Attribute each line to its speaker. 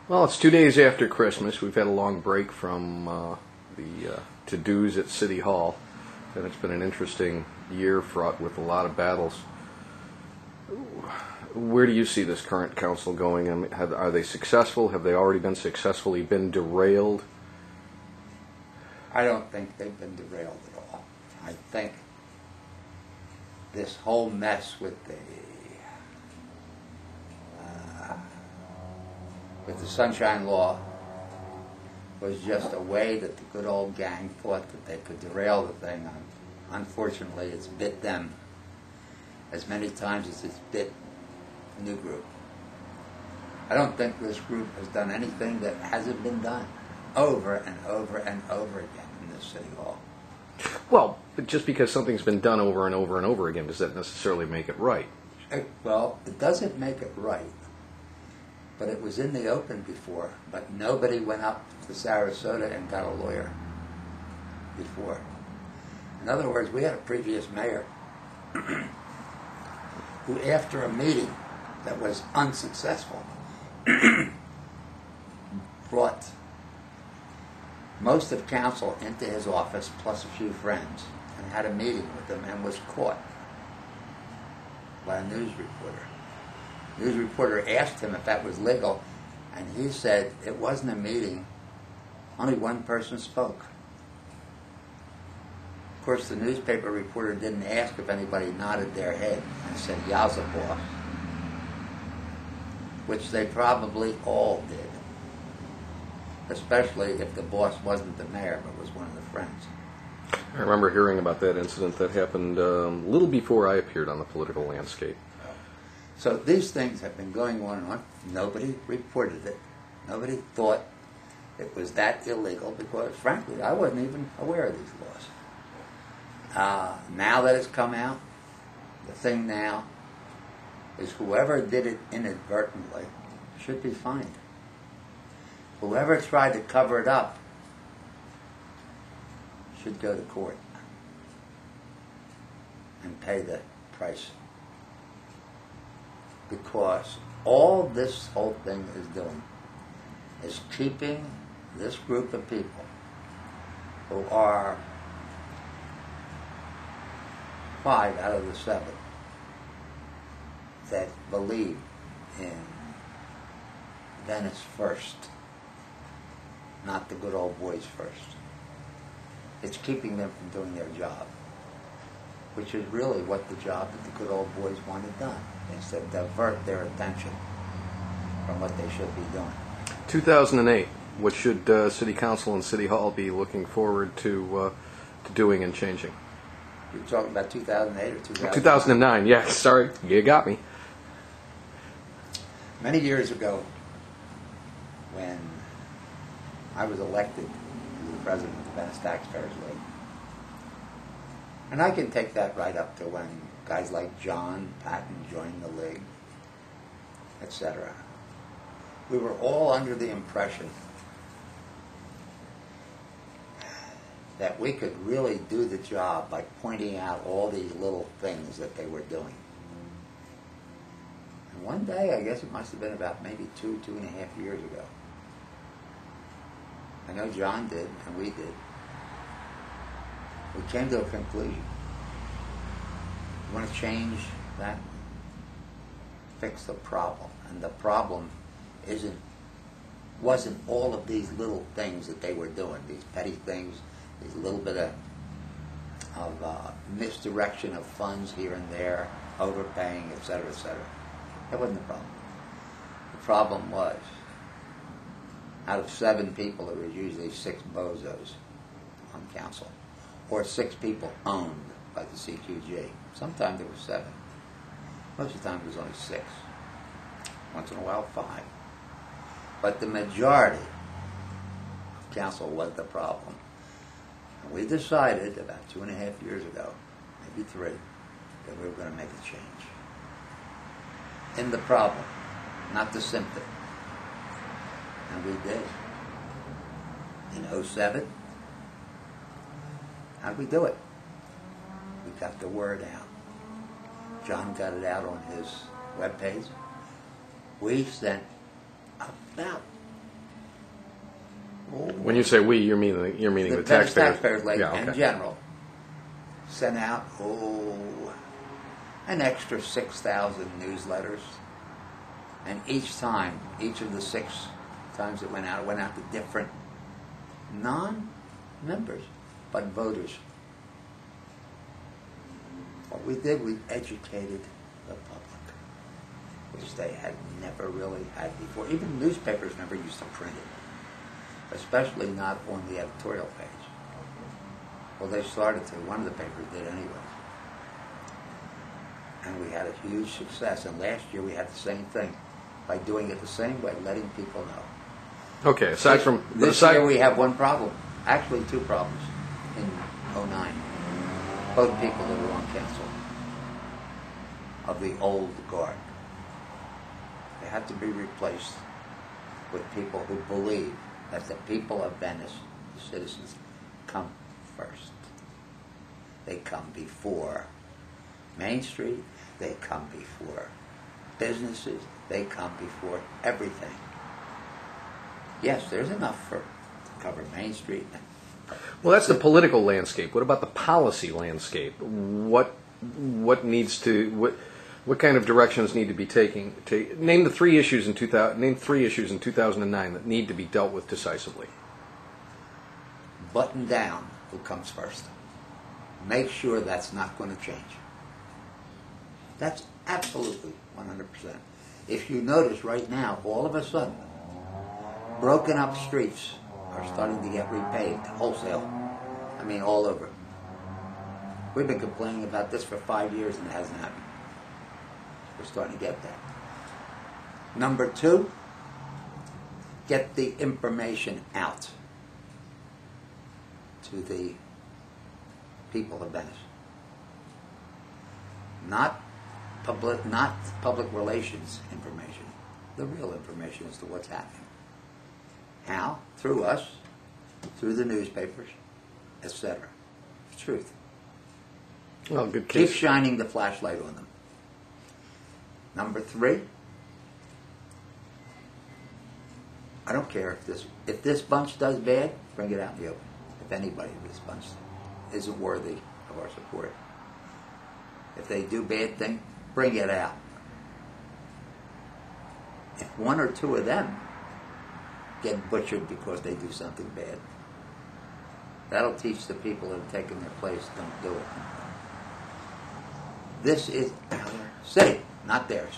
Speaker 1: Well, it's 2 days after Christmas. We've had a long break from the to-dos at City Hall, and it's been an interesting year fraught with a lot of battles. Where do you see this current council going? I mean, are they successful? Have they already been successfully been derailed?
Speaker 2: I don't think they've been derailed at all. I think this whole mess with the Sunshine Law was just a way that the good old gang thought that they could derail the thing. Unfortunately, it's bit them as many times as it's bit the new group. I don't think this group has done anything that hasn't been done over and over and over again in this City Hall.
Speaker 1: Well, but just because something's been done over and over and over again, does that necessarily make it right?
Speaker 2: Well, it doesn't make it right. But it was in the open before, but nobody went up to Sarasota and got a lawyer before. In other words, we had a previous mayor who, after a meeting that was unsuccessful, brought most of council into his office plus a few friends and had a meeting with them and was caught by a news reporter. The news reporter asked him if that was legal, and he said it wasn't a meeting. Only one person spoke. Of course, the newspaper reporter didn't ask if anybody nodded their head and said, "Yowza, boss," which they probably all did, especially if the boss wasn't the mayor but was one of the friends.
Speaker 1: I remember hearing about that incident that happened a little before I appeared on the political landscape.
Speaker 2: So these things have been going on and on. Nobody reported it. Nobody thought it was that illegal because, frankly, I wasn't even aware of these laws. Now that it's come out, the thing now is whoever did it inadvertently should be fined. Whoever tried to cover it up should go to court and pay the price. Because all this whole thing is doing is keeping this group of people who are 5 out of the 7 that believe in Venice first, not the good old boys first. It's keeping them from doing their job, which is really what the job that the good old boys wanted done, is to divert their attention from what they should be doing.
Speaker 1: 2008, what should City Council and City Hall be looking forward to doing and changing?
Speaker 2: You're talking about 2008 or 2009?
Speaker 1: 2009, yeah, sorry, you got me.
Speaker 2: Many years ago, when I was elected as the president of the Venice Taxpayers League, and I can take that right up to when guys like John Patten joined the league, etc. We were all under the impression that we could really do the job by pointing out all these little things that they were doing. And one day, I guess it must have been about maybe 2.5 years ago, I know John did, and we did, we came to a conclusion. We want to change that, fix the problem. And the problem wasn't all of these little things that they were doing, these petty things, these little bit of misdirection of funds here and there, overpaying, etc., etc. That wasn't the problem. The problem was, out of 7 people, there was usually 6 bozos on council, or 6 people owned by the CQG. Sometimes there were 7. Most of the time it was only 6. Once in a while, 5. But the majority of council was the problem. And we decided about 2.5 years ago, maybe 3, that we were going to make a change. In the problem, not the symptom. And we did. In 07, how'd we do it? We got the word out. John got it out on his webpage. We sent about
Speaker 1: When you say we, you're meaning the
Speaker 2: Venice
Speaker 1: taxpayers.
Speaker 2: Taxpayers League
Speaker 1: Yeah,
Speaker 2: in
Speaker 1: okay.
Speaker 2: general sent out an extra 6,000 newsletters, and each of the 6 times it went out to different non-members, but voters. What we did, we educated the public, which they had never really had before. Even newspapers never used to print it, especially not on the editorial page. Well, they started to. One of the papers did anyway. And we had a huge success. And last year we had the same thing by doing it the same way, letting people know.
Speaker 1: Okay, aside from...
Speaker 2: This year we have one problem. Actually, 2 problems in '09. Both people that were on council of the old guard. They had to be replaced with people who believe that the people of Venice, the citizens, come first. They come before Main Street. They come before businesses. They come before everything. Yes, there's enough to cover Main Street.
Speaker 1: Well, that's the political landscape. What about the policy landscape? What needs to what kind of directions need to be taken? Name the 3 issues in 2009 that need to be dealt with decisively.
Speaker 2: Button down who comes first. Make sure that's not going to change. That's absolutely 100%. If you notice right now, all of a sudden, broken up streets are starting to get repaved wholesale. I mean, all over. We've been complaining about this for 5 years and it hasn't happened. We're starting to get that. Number 2, get the information out to the people of Venice. Not public relations information. The real information as to what's happening. How? Through us, through the newspapers, etc. Truth.
Speaker 1: Well, good case.
Speaker 2: Keep shining the flashlight on them. Number 3, I don't care if this bunch does bad, bring it out in the open. If anybody in this bunch isn't worthy of our support. If they do bad things, bring it out. If 1 or 2 of them get butchered because they do something bad, that'll teach the people that have taken their place, don't do it. This is our city, not theirs.